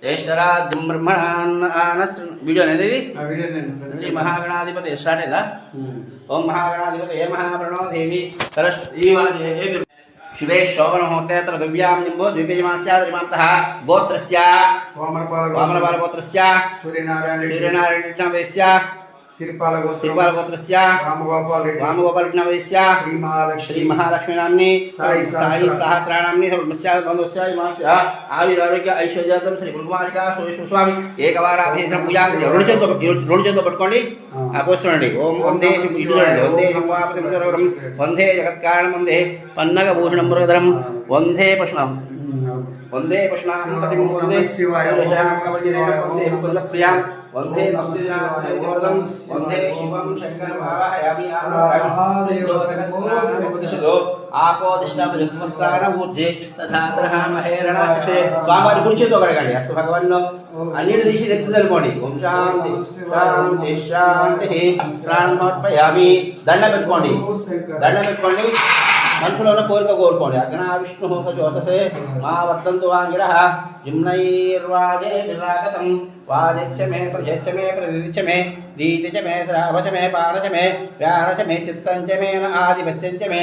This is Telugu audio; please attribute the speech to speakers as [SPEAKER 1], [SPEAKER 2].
[SPEAKER 1] ज्येष्ठराज्यं ब्रह्मणान् वीडियो అనేది శ్రీ మహాగణాధిపతి స్టార్ట్ అయిందా ఓం మహాగణాధిపతి మహాప్రణో దేవి సరస్వతీ శుభే శోభనముహూర్తేత్ర దివ్యాం నింబో ద్విపీజమాస్యాదిమాంతః గోత్రస్య వామనపాల గోత్రస్య సూర్యనారాయణ వేశ్య श्रीपाल गोत्रस्य रामगोपाल नवस्य श्री महालक्ष्मी नाम्नी साई सहस्रानाम्नी सर्वस्या आयुरारोग्य ऐश्वर्यार्थं श्री गुरुकुमारिका स्वामी एकवाराभिषेकं पूजा రెండు చేతులు పట్టుకోండి కూర్చోండి ఓం వందే వందే వందే జగత్కారణం వందే పన్నగభూషణం మురగధరం వందే పశునాం వందే పశునాం వందే వందే ముకుందప్రియాం వందే వందే శివం శంకర భావయామి ఆపోదిష్టాపస్థాన ఊర్జే తథాహేరణ శిక్షే స్వామివారి కుడి చేతితో కడగండి అస్తు భగవన్ అన్నిటి తీసి ఎత్తు తెలుకోండి ఓం శాంతి శాంతి శాంతి ప్రాణమర్పయామి దండం పెట్టుకోండి మనసులో ఉన్న కోరిక కోరుకోండి అగ్నా విష్ణు సజోసే మా వర్తంతు వాంగిర జిమ్నైర్వాజే విరాగతం వాజచ్చ మే ప్రజచ్చ మే ప్రదిచ్చ మే దీతిచ మే శ్రావచ మే పారచ మే వ్యారచ మే చిత్తంచ మే ఆదిపత్యంచ మే